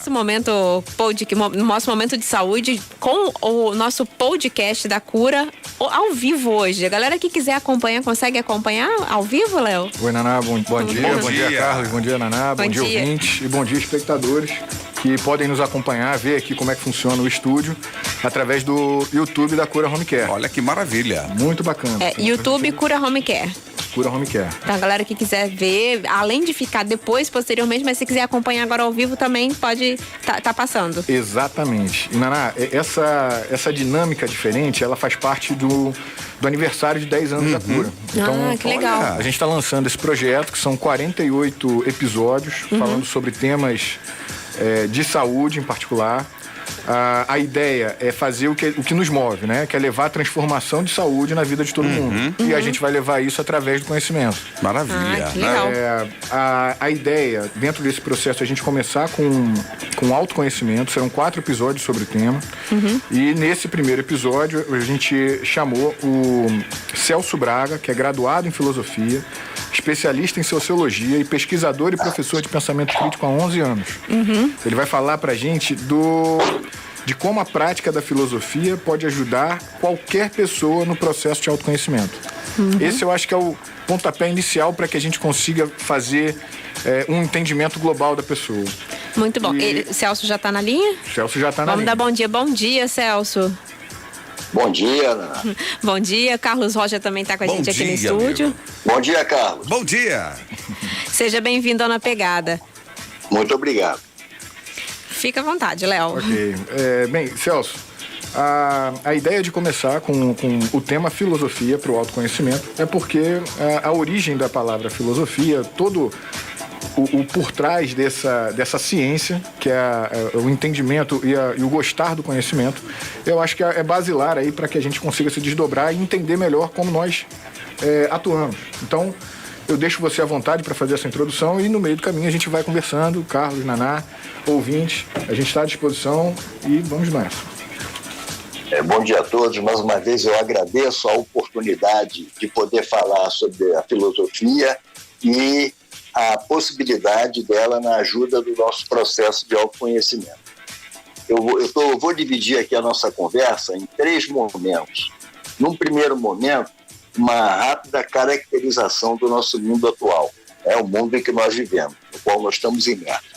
nosso momento de saúde com o nosso podcast da cura ao vivo hoje. A galera que quiser acompanhar, consegue acompanhar ao vivo, Léo? Oi, Naná, bom dia, Carlos, bom dia, Naná, bom dia, ouvintes e bom dia, espectadores que podem nos acompanhar, ver aqui como é que funciona o estúdio através do YouTube da Cura Home Care. Olha que maravilha. Muito bacana. YouTube Cura Home Care. Cura Home Care. Então, a galera que quiser ver, além de ficar depois, posteriormente, mas se quiser acompanhar agora ao vivo também pode tá passando. Exatamente. E, Naná, essa dinâmica diferente, ela faz parte do aniversário de 10 anos da Cura. Então, que legal. A gente está lançando esse projeto, que são 48 episódios, falando sobre temas de saúde em particular. A ideia é fazer o que nos move, né? Que é levar a transformação de saúde na vida de todo mundo. E a gente vai levar isso através do conhecimento. Maravilha. Que legal. A ideia, dentro desse processo, é a gente começar com autoconhecimento. Serão 4 episódios sobre o tema. E nesse primeiro episódio, a gente chamou o Celso Braga, que é graduado em filosofia, especialista em sociologia e pesquisador e professor de pensamento crítico há 11 anos. Ele vai falar pra gente de como a prática da filosofia pode ajudar qualquer pessoa no processo de autoconhecimento. Esse eu acho que é o pontapé inicial para que a gente consiga fazer um entendimento global da pessoa. Muito bom. Celso já está na linha? Celso já está na linha. Vamos dar bom dia. Bom dia, Celso. Bom dia, Ana. Bom dia. Carlos Rocha também está com a gente aqui no estúdio. Amigo. Bom dia, Carlos. Bom dia. Seja bem-vindo ao Na Pegada. Muito obrigado. Fica à vontade, Léo. Ok. Bem, Celso, a ideia de começar com o tema filosofia para o autoconhecimento é porque a origem da palavra filosofia, todo o por trás dessa ciência, que é o entendimento e o gostar do conhecimento, eu acho que é basilar aí para que a gente consiga se desdobrar e entender melhor como nós atuamos. Então, eu deixo você à vontade para fazer essa introdução e no meio do caminho a gente vai conversando, Carlos, Naná, ouvintes, a gente está à disposição e vamos nessa. Bom dia a todos. Mais uma vez eu agradeço a oportunidade de poder falar sobre a filosofia e a possibilidade dela na ajuda do nosso processo de autoconhecimento. Eu vou dividir aqui a nossa conversa em 3 momentos. Num primeiro momento, uma rápida caracterização do nosso mundo atual, o mundo em que nós vivemos, no qual nós estamos imersos.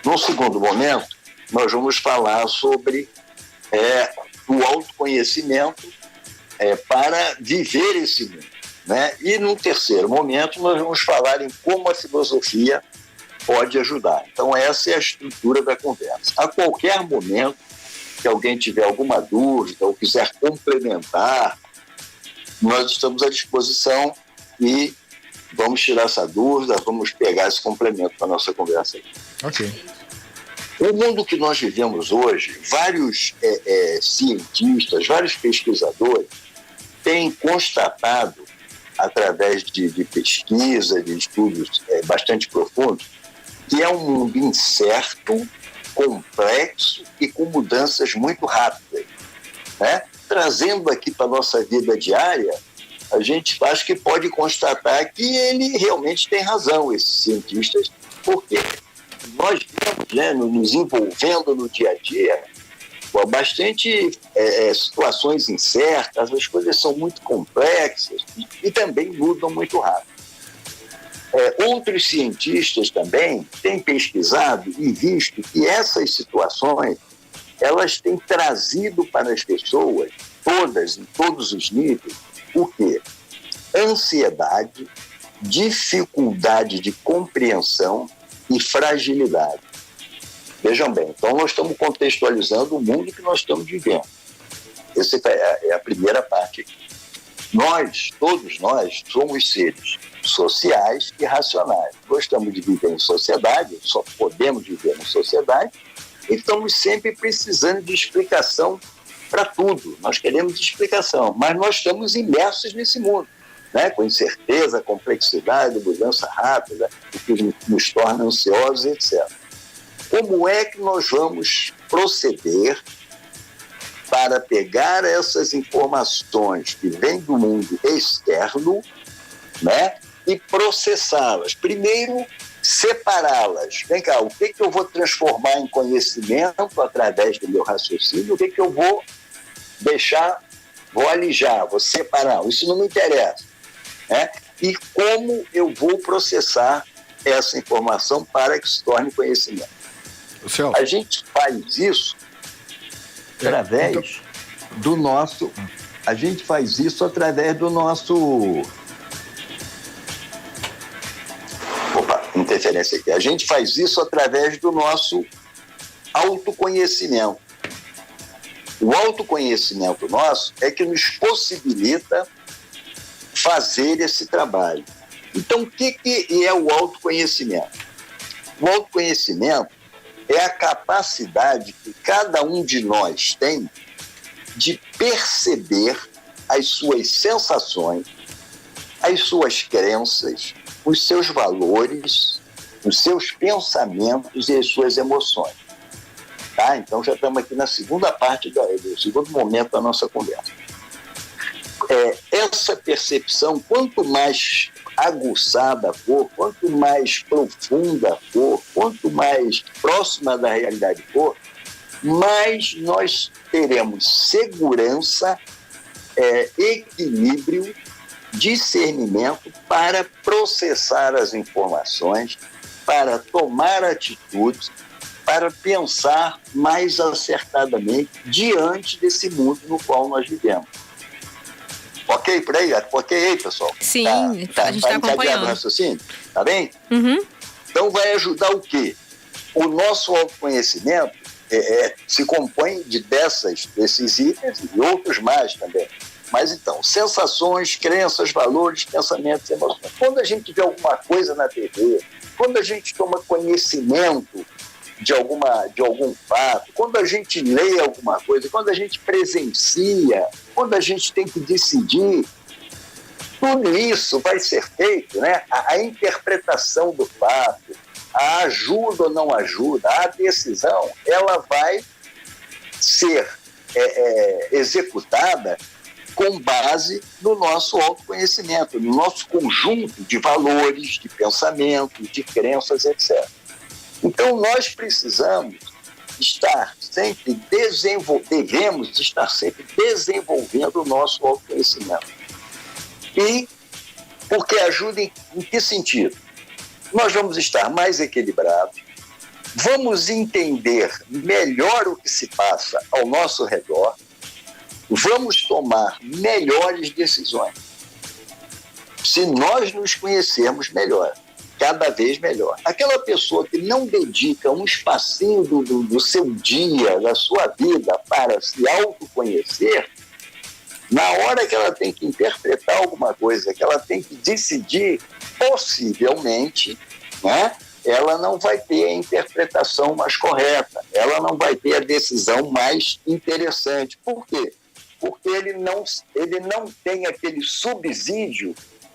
No segundo momento, nós vamos falar sobre o autoconhecimento para viver esse mundo, né? E no terceiro momento, nós vamos falar em como a filosofia pode ajudar. Então, essa é a estrutura da conversa. A qualquer momento que alguém tiver alguma dúvida ou quiser complementar, nós estamos à disposição e vamos tirar essa dúvida, vamos pegar esse complemento para a nossa conversa aqui. Ok. O mundo que nós vivemos hoje, vários cientistas, vários pesquisadores têm constatado, através de pesquisa, de estudos bastante profundos, que é um mundo incerto, complexo e com mudanças muito rápidas, né? Trazendo aqui para a nossa vida diária, a gente acho que pode constatar que ele realmente tem razão, esses cientistas, porque nós vemos, né, nos envolvendo no dia a dia, bastante situações incertas, as coisas são muito complexas e também mudam muito rápido. Outros cientistas também têm pesquisado e visto que essas situações elas têm trazido para as pessoas, todas, em todos os níveis, o quê? Ansiedade, dificuldade de compreensão e fragilidade. Vejam bem, então nós estamos contextualizando o mundo que nós estamos vivendo. Essa é a primeira parte aqui. Todos nós, somos seres sociais e racionais. Gostamos de viver em sociedade, só podemos viver em sociedade, e estamos sempre precisando de explicação para tudo. Nós queremos explicação, mas nós estamos imersos nesse mundo, né? Com incerteza, complexidade, mudança rápida, o que nos torna ansiosos, etc. Como é que nós vamos proceder para pegar essas informações que vêm do mundo externo, né, e processá-las? Primeiro, separá-las. Vem cá, o que eu vou transformar em conhecimento através do meu raciocínio, o que eu vou deixar, vou alijar, vou separar, isso não me interessa, né? E como eu vou processar essa informação para que se torne conhecimento. Celso, a gente faz isso através do nosso... A gente faz isso através do nosso... Opa, interferência aqui. A gente faz isso através do nosso autoconhecimento. O autoconhecimento nosso é que nos possibilita fazer esse trabalho. Então, o que é o autoconhecimento? O autoconhecimento é a capacidade que cada um de nós tem de perceber as suas sensações, as suas crenças, os seus valores, os seus pensamentos e as suas emoções. Tá? Então, já estamos aqui na segunda parte, do segundo momento da nossa conversa. Essa percepção, quanto mais aguçada for, quanto mais profunda for, quanto mais próxima da realidade for, mais nós teremos segurança, equilíbrio, discernimento para processar as informações, para tomar atitudes, para pensar mais acertadamente diante desse mundo no qual nós vivemos. Ok por aí? Ok aí, pessoal? Sim, a gente está acompanhando. Raciocínio? Tá bem? Uhum. Então vai ajudar o quê? O nosso autoconhecimento se compõe desses itens e outros mais também. Mas então, sensações, crenças, valores, pensamentos, emoções. Quando a gente vê alguma coisa na TV, quando a gente toma conhecimento de algum fato, quando a gente lê alguma coisa, quando a gente presencia, quando a gente tem que decidir, tudo isso vai ser feito, né? A interpretação do fato, a ajuda ou não ajuda, a decisão, ela vai ser executada com base no nosso autoconhecimento, no nosso conjunto de valores, de pensamentos, de crenças, etc. Então, nós precisamos estar sempre devemos estar sempre desenvolvendo o nosso autoconhecimento. E porque ajuda em que sentido? Nós vamos estar mais equilibrados, vamos entender melhor o que se passa ao nosso redor, vamos tomar melhores decisões. Se nós nos conhecermos melhor, cada vez melhor. Aquela pessoa que não dedica um espacinho do seu dia, da sua vida, para se autoconhecer, na hora que ela tem que interpretar alguma coisa, que ela tem que decidir, possivelmente, né, ela não vai ter a interpretação mais correta, ela não vai ter a decisão mais interessante. Por quê? Porque ele não tem aquele subsídio,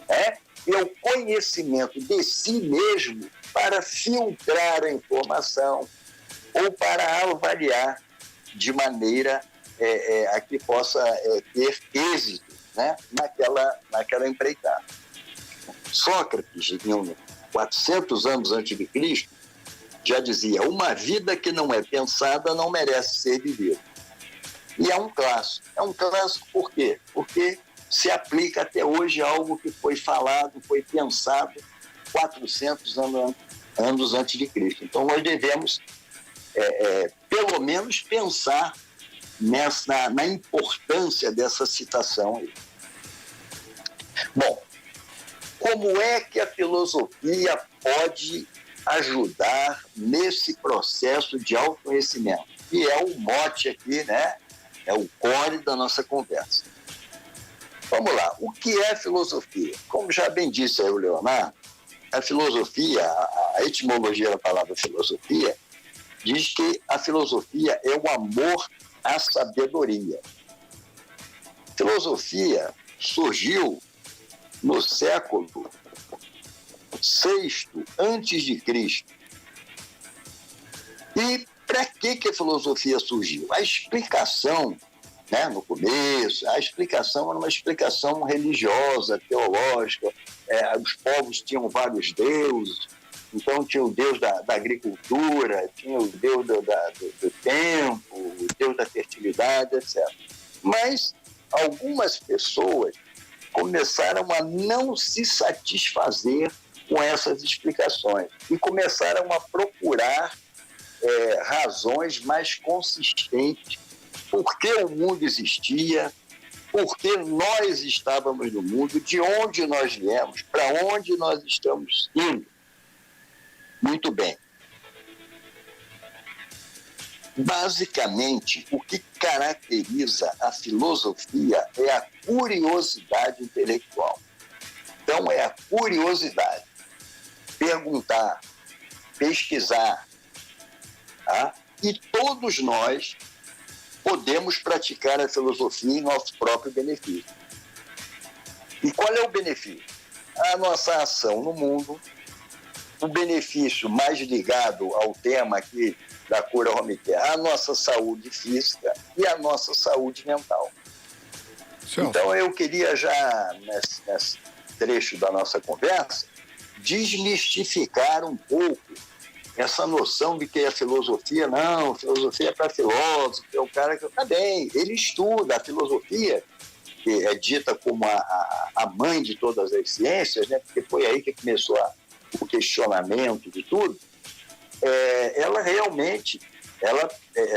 né, e o conhecimento de si mesmo para filtrar a informação ou para avaliar de maneira a que possa ter êxito, né, naquela empreitada. Sócrates, 400 anos antes de Cristo, já dizia: uma vida que não é pensada não merece ser vivida. E é um clássico. É um clássico por quê? Porque se aplica até hoje a algo que foi falado, foi pensado 400 anos antes de Cristo. Então, nós devemos, pelo menos, pensar na importância dessa citação aí. Bom, como é que a filosofia pode ajudar nesse processo de autoconhecimento? Que é o mote aqui, né? É o core da nossa conversa. Vamos lá, o que é filosofia? Como já bem disse aí o Leonardo, a filosofia, a etimologia da palavra filosofia, diz que a filosofia é o amor à sabedoria. Filosofia surgiu no século VI antes de Cristo. E para que a filosofia surgiu? A explicação, né, no começo, a explicação era uma explicação religiosa, teológica, os povos tinham vários deuses, Então tinha o Deus da agricultura, tinha o Deus do tempo, o Deus da fertilidade, etc. Mas algumas pessoas começaram a não se satisfazer com essas explicações e começaram a procurar razões mais consistentes por que o mundo existia, por que nós estávamos no mundo, de onde nós viemos, para onde nós estamos indo. Muito bem. Basicamente, o que caracteriza a filosofia é a curiosidade intelectual. Então, é a curiosidade. Perguntar, pesquisar. Tá? E todos nós podemos praticar a filosofia em nosso próprio benefício. E qual é o benefício? A nossa ação no mundo, o benefício mais ligado ao tema aqui da cura home care, a nossa saúde física e a nossa saúde mental. Sim. Então eu queria já, nesse trecho da nossa conversa, desmistificar um pouco essa noção de que a filosofia é para filósofo, é o cara que... Tá bem, ele estuda a filosofia, que é dita como a mãe de todas as ciências, né? Porque foi aí que começou o questionamento de tudo. Ela realmente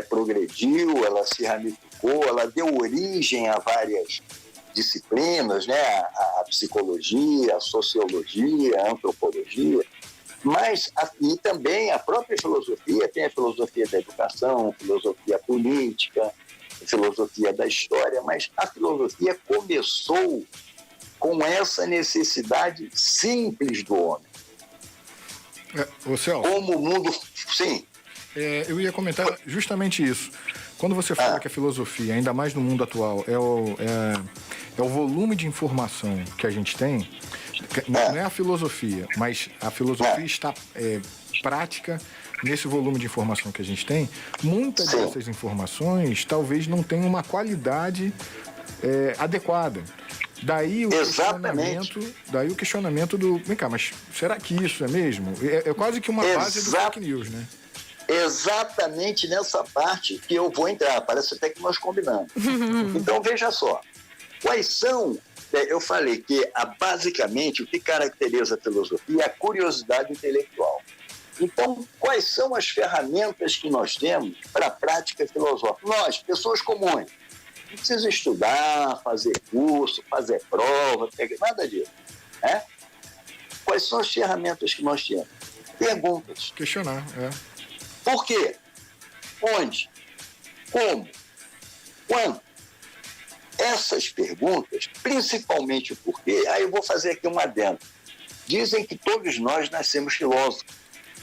progrediu, ela se ramificou, ela deu origem a várias disciplinas, né? A psicologia, a sociologia, a antropologia, mas e também a própria filosofia, tem a filosofia da educação, a filosofia política, a filosofia da história, mas a filosofia começou com essa necessidade simples do homem. Ô Celso, como o mundo... Sim. Eu ia comentar justamente isso. Quando você fala que a filosofia, ainda mais no mundo atual, é o volume de informação que a gente tem, não é a filosofia, mas a filosofia está prática nesse volume de informação que a gente tem. Muitas dessas informações talvez não tenham uma qualidade adequada. Daí o questionamento do... Vem cá, mas será que isso é mesmo? É quase que uma base do fake news, né? Exatamente nessa parte que eu vou entrar. Parece até que nós combinamos. Então, veja só. Quais são... Eu falei que, basicamente, o que caracteriza a filosofia é a curiosidade intelectual. Então, quais são as ferramentas que nós temos para a prática filosófica? Nós, pessoas comuns, não precisa estudar, fazer curso, fazer prova, nada disso. Né? Quais são as ferramentas que nós temos? Perguntas. Questionar, Por quê? Onde? Como? Quando? Essas perguntas, principalmente o porquê, aí eu vou fazer aqui um adendo. Dizem que todos nós nascemos filósofos,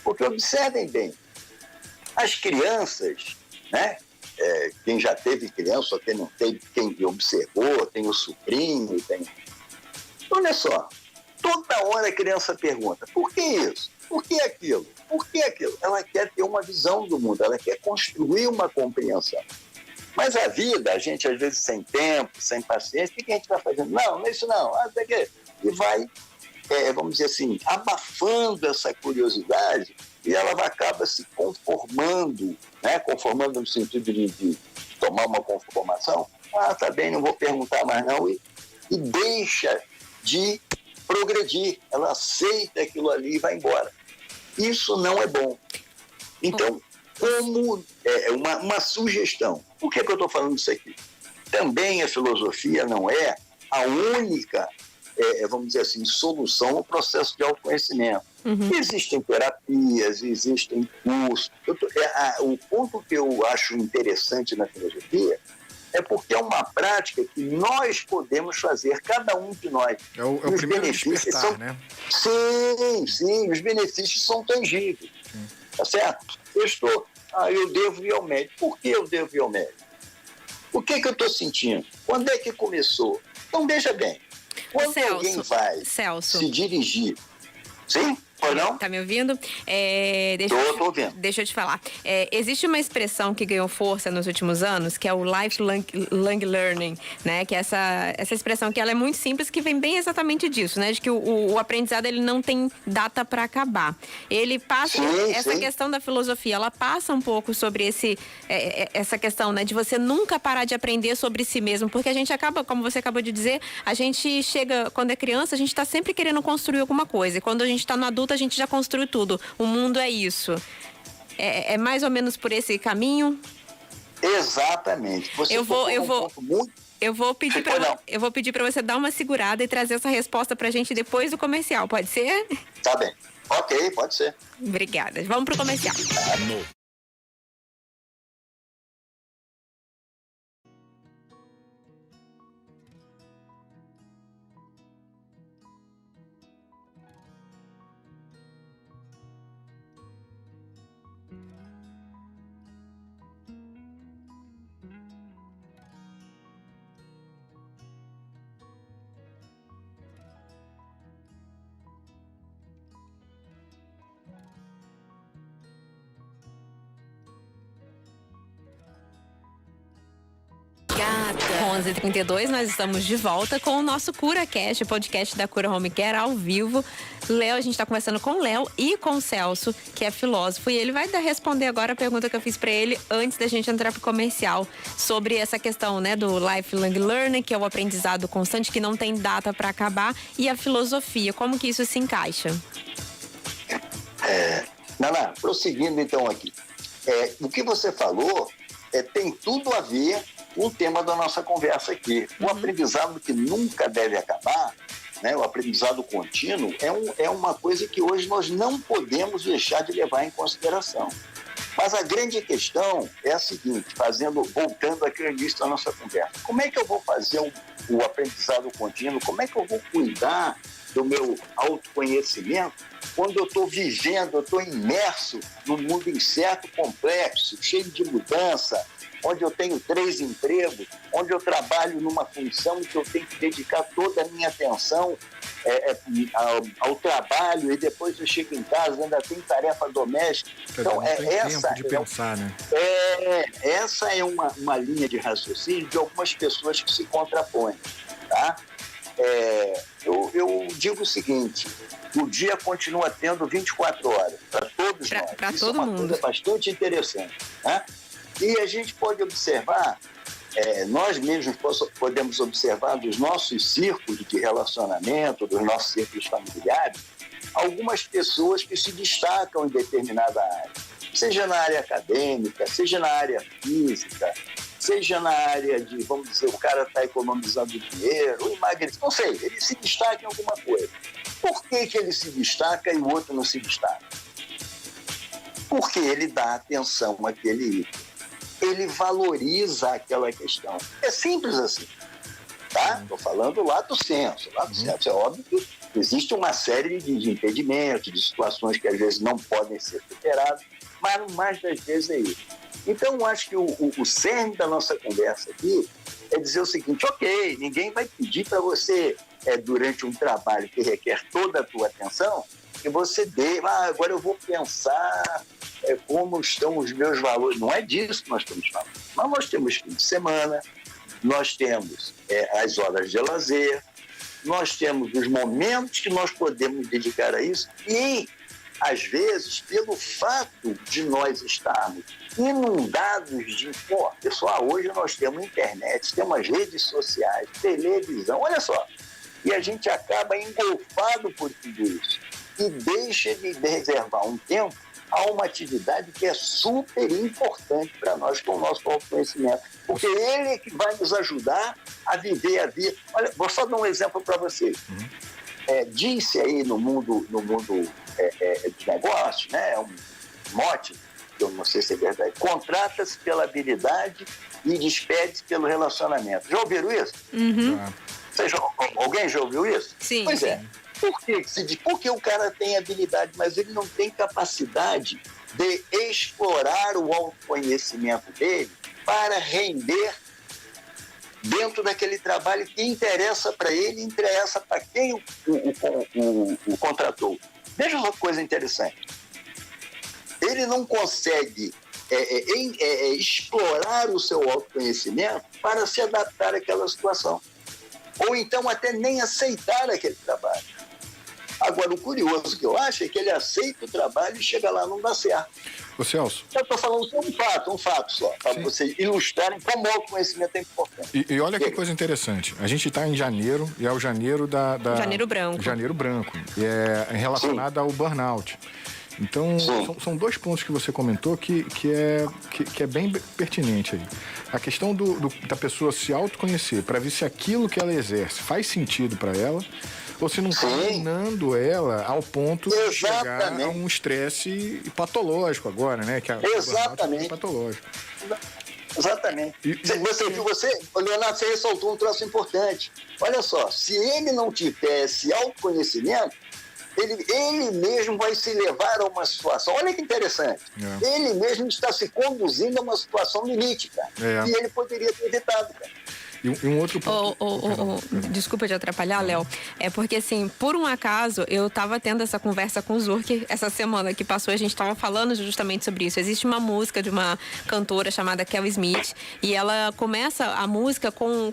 porque observem bem, as crianças, né? Quem já teve criança, quem não teve, quem observou, tem o sobrinho, tem... Olha só, toda hora a criança pergunta, por que isso? Por que aquilo? Por que aquilo? Ela quer ter uma visão do mundo, ela quer construir uma compreensão. Mas a vida, a gente às vezes sem tempo, sem paciência, o que a gente vai fazendo? Não é isso não. E vai, vamos dizer assim, abafando essa curiosidade e ela acaba se conformando, né? Conformando no sentido de tomar uma conformação. Tá bem, não vou perguntar mais não. E deixa de progredir. Ela aceita aquilo ali e vai embora. Isso não é bom. Então, como uma sugestão. Por que eu estou falando isso aqui? Também a filosofia não é a única, vamos dizer assim, solução no processo de autoconhecimento. Existem terapias, existem cursos. O ponto que eu acho interessante na filosofia é porque é uma prática que nós podemos fazer, cada um de nós. É o primeiro despertar, né? Sim, os benefícios são tangíveis. Tá certo? Eu devo ir ao médico. Por que eu devo ir ao médico? O que eu estou sentindo? Quando é que começou? Então, veja bem, quando alguém vai se dirigir... Sim? Pois não? Tá me ouvindo? Tô ouvindo. Deixa eu te falar. Existe uma expressão que ganhou força nos últimos anos, que é o lifelong learning, né? Que é essa expressão que ela é muito simples, que vem bem exatamente disso, né? De que o aprendizado, ele não tem data para acabar. Ele passa... essa questão da filosofia, ela passa um pouco sobre essa questão, né? De você nunca parar de aprender sobre si mesmo, porque a gente acaba, como você acabou de dizer, a gente chega, quando é criança, a gente tá sempre querendo construir alguma coisa. E quando a gente tá no adulto, a gente já construiu tudo. O mundo é isso. É mais ou menos por esse caminho? Exatamente. Eu vou pedir para você dar uma segurada e trazer essa resposta pra gente depois do comercial, pode ser? Tá bem. Ok, pode ser. Obrigada. Vamos pro comercial. Com 11h32, nós estamos de volta com o nosso CuraCast, o podcast da Cura Home Care ao vivo. Léo, a gente está conversando com o Léo e com o Celso, que é filósofo, e ele vai responder agora a pergunta que eu fiz para ele antes da gente entrar pro comercial, sobre essa questão, né, do lifelong learning, que é o aprendizado constante, que não tem data para acabar, e a filosofia, como que isso se encaixa? Naná, prosseguindo então aqui. O que você falou tem tudo a ver com o tema da nossa conversa aqui. O aprendizado que nunca deve acabar, né, o aprendizado contínuo, é uma coisa que hoje nós não podemos deixar de levar em consideração. Mas a grande questão é a seguinte, voltando aqui ao início da nossa conversa. Como é que eu vou fazer o aprendizado contínuo? Como é que eu vou cuidar do meu autoconhecimento quando eu estou vivendo, eu estou imerso num mundo incerto, complexo, cheio de mudança, onde eu tenho 3 empregos, onde eu trabalho numa função que eu tenho que dedicar toda a minha atenção ao trabalho, e depois eu chego em casa, ainda tem tarefa doméstica. Então, tempo de pensar, né? Essa é uma linha de raciocínio de algumas pessoas que se contrapõem, tá? Eu digo o seguinte: o dia continua tendo 24 horas para todos nós. Isso todo é uma coisa bastante interessante, né? E a gente pode observar, nós mesmos podemos observar dos nossos círculos de relacionamento, dos nossos círculos familiares, algumas pessoas que se destacam em determinada área, seja na área acadêmica, seja na área física, seja na área de, vamos dizer, o cara está economizando dinheiro, emagrecendo, não sei, ele se destaca em alguma coisa. Por que ele se destaca e o outro não se destaca? Porque ele dá atenção àquele item. Ele valoriza aquela questão. É simples assim, tá? Estou falando lato sensu. Lato sensu é óbvio que existe uma série de impedimentos, de situações que às vezes não podem ser superadas, mas mais das vezes é isso. Então, eu acho que o cerne da nossa conversa aqui é dizer o seguinte: ok, ninguém vai pedir para você, durante um trabalho que requer toda a tua atenção, que você dê, agora eu vou pensar como estão os meus valores. Não é disso que nós estamos falando. Mas nós temos fim de semana, nós temos as horas de lazer, nós temos os momentos que nós podemos dedicar a isso, e às vezes, pelo fato de nós estarmos inundados de... pessoal, hoje nós temos internet, temos redes sociais, televisão, olha só, e a gente acaba engolfado por tudo isso e deixa de reservar um tempo a uma atividade que é super importante para nós, com o nosso autoconhecimento, porque ele é que vai nos ajudar a viver a vida. Olha, vou só dar um exemplo para vocês. Diz-se aí no mundo de negócios, né, um mote, que eu não sei se é verdade: contrata-se pela habilidade e despede-se pelo relacionamento. Já ouviram isso? Alguém já ouviu isso? Sim. Pois é. Por que se diz? Porque o cara tem habilidade, mas ele não tem capacidade de explorar o autoconhecimento dele para render dentro daquele trabalho que interessa para ele, interessa para quem o contratou. Veja uma coisa interessante. Ele não consegue explorar o seu autoconhecimento para se adaptar àquela situação. Ou então até nem aceitar aquele trabalho. Agora, o curioso que eu acho é que ele aceita o trabalho e chega lá não dá certo. Ô Celso. Eu estou falando só um fato só, para vocês ilustrarem como o autoconhecimento é importante. E olha que coisa interessante. A gente está em janeiro, e é o janeiro Janeiro branco. Janeiro branco. E é relacionado ao burnout. Então, são 2 pontos que você comentou que é bem pertinente aí. A questão da pessoa se autoconhecer, para ver se aquilo que ela exerce faz sentido para ela, ou se não está minando ela ao ponto de chegar a um estresse patológico agora, né? Que Exatamente. É patológico. Exatamente. Leonardo, você ressaltou um troço importante. Olha só, se ele não tiver esse autoconhecimento, ele mesmo vai se levar a uma situação. Olha que interessante. Ele mesmo está se conduzindo a uma situação limite, cara. E ele poderia ter evitado, cara. E um outro ponto... Desculpa te atrapalhar, Léo. É porque, assim, por um acaso, eu tava tendo essa conversa com o Zurk essa semana que passou, a gente tava falando justamente sobre isso. Existe uma música de uma cantora chamada Kel Smith, e ela começa a música com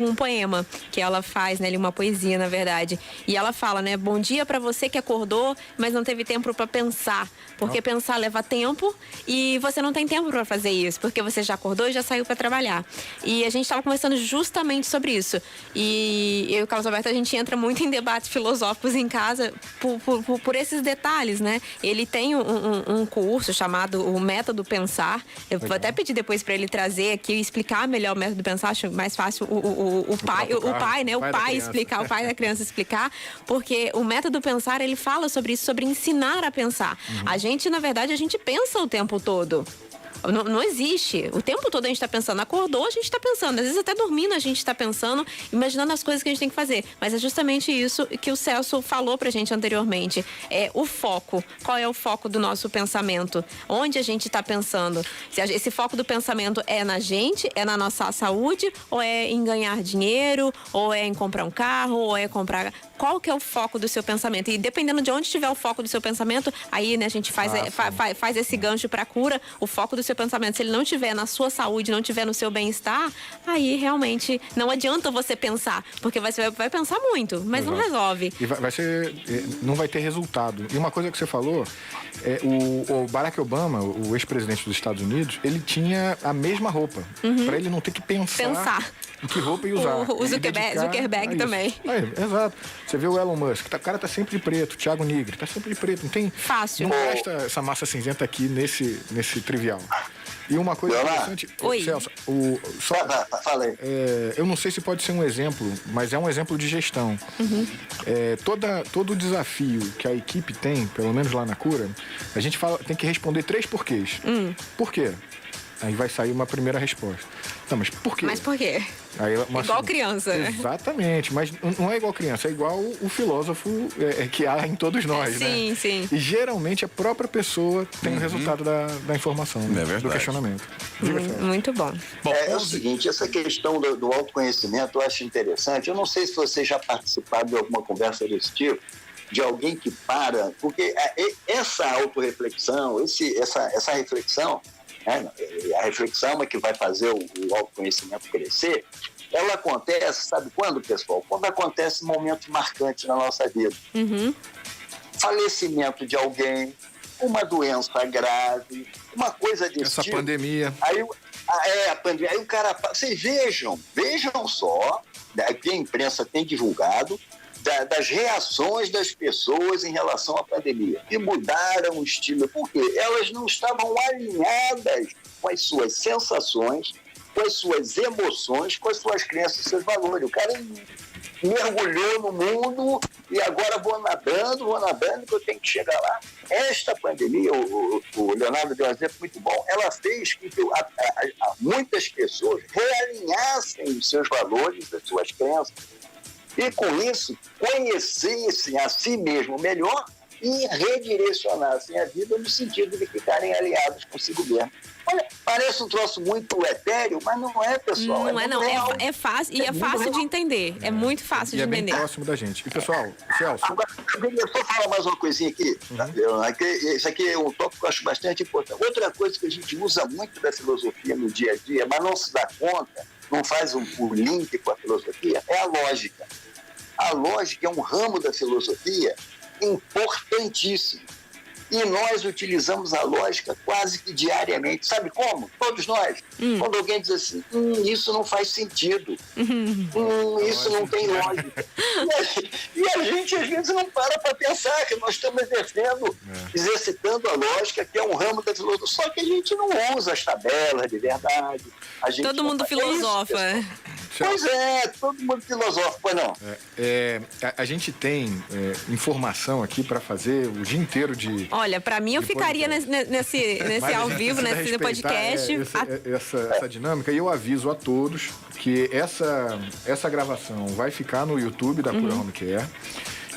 um poema que ela faz, né? Uma poesia, na verdade. E ela fala, né? Bom dia pra você que acordou, mas não teve tempo pra pensar. Porque pensar leva tempo e você não tem tempo pra fazer isso, porque você já acordou e já saiu pra trabalhar. E a gente estava conversando justamente sobre isso. E eu e o Carlos Alberto, a gente entra muito em debates filosóficos em casa por esses detalhes, né? Ele tem um curso chamado o Método Pensar. Eu vou até pedir depois para ele trazer aqui e explicar melhor o Método Pensar. Acho mais fácil o pai explicar, o pai da criança explicar, porque o Método Pensar, ele fala sobre isso, sobre ensinar a pensar. A gente, na verdade, a gente pensa o tempo todo. Não existe. O tempo todo a gente está pensando. Acordou, a gente está pensando. Às vezes até dormindo a gente está pensando, imaginando as coisas que a gente tem que fazer. Mas é justamente isso que o Celso falou pra gente anteriormente. É o foco. Qual é o foco do nosso pensamento? Onde a gente está pensando? Se esse foco do pensamento é na gente, é na nossa saúde, ou é em ganhar dinheiro, ou é em comprar um carro, ou é comprar... Qual que é o foco do seu pensamento? E dependendo de onde estiver o foco do seu pensamento, aí, né, a gente faz esse gancho para cura. O foco do seu pensamento, se ele não estiver na sua saúde, não estiver no seu bem-estar, aí realmente não adianta você pensar, porque você vai pensar muito, mas não resolve. E não vai ter resultado. E uma coisa que você falou, o Barack Obama, o ex-presidente dos Estados Unidos, ele tinha a mesma roupa, para ele não ter que pensar. Em que roupa ia usar. O Zuckerberg também. Exato. Você vê o Elon Musk, o cara tá sempre de preto, o Thiago Nigri, tá sempre de preto. Não tem... Fácil. Não presta essa massa cinzenta aqui nesse trivial. E uma coisa interessante... Oi. Celso, Fala aí. eu não sei se pode ser um exemplo, mas é um exemplo de gestão. Todo o desafio que a equipe tem, pelo menos lá na Cura, a gente tem que responder 3 porquês. Por quê? Aí vai sair uma primeira resposta. Não, mas por quê? Mas por quê? Aí, igual criança, né? Exatamente, mas não é igual criança, é igual o filósofo que há em todos nós, né? Sim, sim. E geralmente a própria pessoa tem o resultado da informação, do questionamento. Muito bom. É o seguinte, essa questão do autoconhecimento eu acho interessante. Eu não sei se você já participou de alguma conversa desse tipo, de alguém que para, porque essa autorreflexão, essa reflexão, a reflexão é que vai fazer o autoconhecimento crescer. Ela acontece, sabe quando, pessoal? Quando acontece momentos marcantes na nossa vida. Falecimento de alguém, uma doença grave, uma coisa desse tipo. Essa pandemia. Aí, a pandemia. Aí o cara... Vocês vejam só, que a imprensa tem divulgado, das reações das pessoas em relação à pandemia. E mudaram o estilo. Por quê? Elas não estavam alinhadas com as suas sensações, com as suas emoções, com as suas crenças e seus valores. O cara mergulhou no mundo e agora vou nadando que eu tenho que chegar lá. Esta pandemia, o Leonardo deu um exemplo muito bom, ela fez com que muitas pessoas realinhassem os seus valores, as suas crenças, e com isso conhecessem a si mesmo melhor e redirecionassem a vida no sentido de ficarem alinhados consigo mesmo. Olha, parece um troço muito etéreo, mas não é, pessoal. Não. É fácil, e é fácil de entender. É muito fácil de entender. É bem próximo da gente. E, pessoal, Celso... Agora, eu queria só falar mais uma coisinha aqui. Isso aqui é um tópico que eu acho bastante importante. Outra coisa que a gente usa muito da filosofia no dia a dia, mas não se dá conta, não faz o link com a filosofia, é a lógica. A lógica é um ramo da filosofia importantíssimo. E nós utilizamos a lógica quase que diariamente. Sabe como? Todos nós. Quando alguém diz assim, isso não faz sentido. Isso não tem lógica. E a gente, às vezes, não para pensar que nós estamos exercitando a lógica, que é um ramo da filosofia. Só que a gente não usa as tabelas de verdade. Todo mundo filosofa. Pois é, todo mundo filosofa, pois não? A gente tem informação aqui para fazer o dia inteiro de... Olha, para mim eu ficaria nesse ao vivo, nesse podcast. Essa dinâmica, e eu aviso a todos que essa gravação vai ficar no YouTube da Cura Home Care.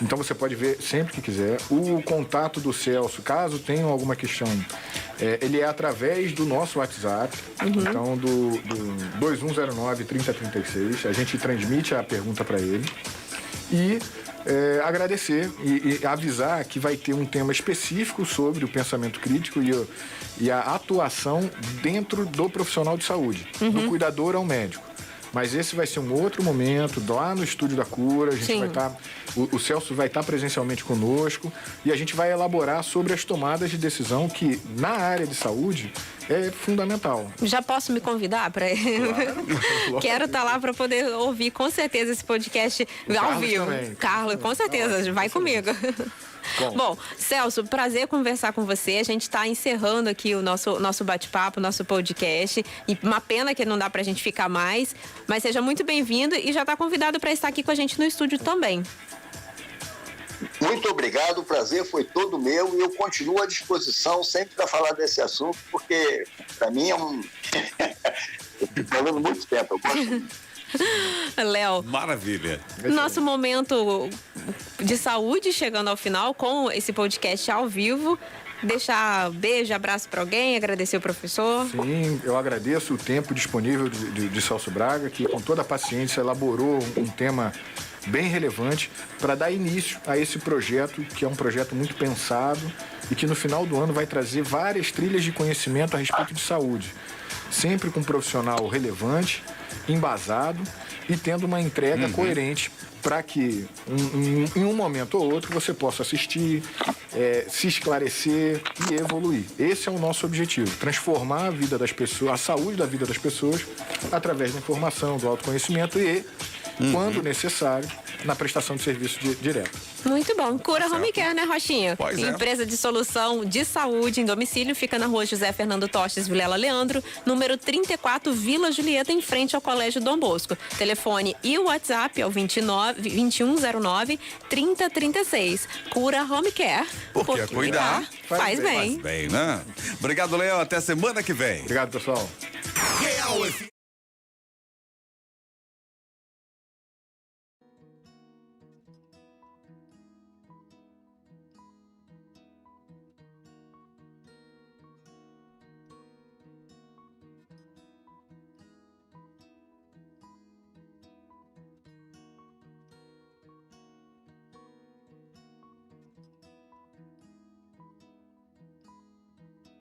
Então você pode ver sempre que quiser. O contato do Celso, caso tenham alguma questão, ele é através do nosso WhatsApp, então do 2109-3036. A gente transmite a pergunta para ele. E agradecer e avisar que vai ter um tema específico sobre o pensamento crítico e a atuação dentro do profissional de saúde, do cuidador ao médico. Mas esse vai ser um outro momento, lá no Estúdio da Cura, a gente vai estar... O Celso vai estar presencialmente conosco e a gente vai elaborar sobre as tomadas de decisão que, na área de saúde, é fundamental. Já posso me convidar para... Claro. Quero estar lá para poder ouvir, com certeza, esse podcast ao vivo. Também. Carlos, com certeza, vai comigo. Bom, Celso, prazer conversar com você. A gente está encerrando aqui o nosso bate-papo, nosso podcast. E uma pena que não dá pra gente ficar mais. Mas seja muito bem-vindo e já está convidado para estar aqui com a gente no estúdio também. Muito obrigado, o prazer foi todo meu e eu continuo à disposição sempre para falar desse assunto, porque para mim é um... Eu fico falando muito tempo, eu gosto muito. Léo, maravilha. Nosso momento de saúde chegando ao final com esse podcast ao vivo. Deixar beijo, abraço para alguém, agradecer o professor. Sim, eu agradeço o tempo disponível de Celso Braga, que com toda a paciência elaborou um tema bem relevante para dar início a esse projeto, que é um projeto muito pensado e que no final do ano vai trazer várias trilhas de conhecimento a respeito de saúde. Sempre com um profissional relevante, embasado e tendo uma entrega coerente para que em um momento ou outro você possa assistir, se esclarecer e evoluir. Esse é o nosso objetivo, transformar a vida das pessoas, a saúde da vida das pessoas através da informação, do autoconhecimento e, quando necessário, na prestação de serviço direto. Muito bom. Cura Home Care, né, Rochinha? Pois é. Empresa de solução de saúde em domicílio, fica na rua José Fernando Tostes, Vilela Leandro, número 34, Vila Julieta, em frente ao Colégio Dom Bosco. Telefone e o WhatsApp é o 2109-3036. Cura Home Care. Porque cuidar faz bem. Faz bem, né? Obrigado, Léo. Até semana que vem. Obrigado, pessoal.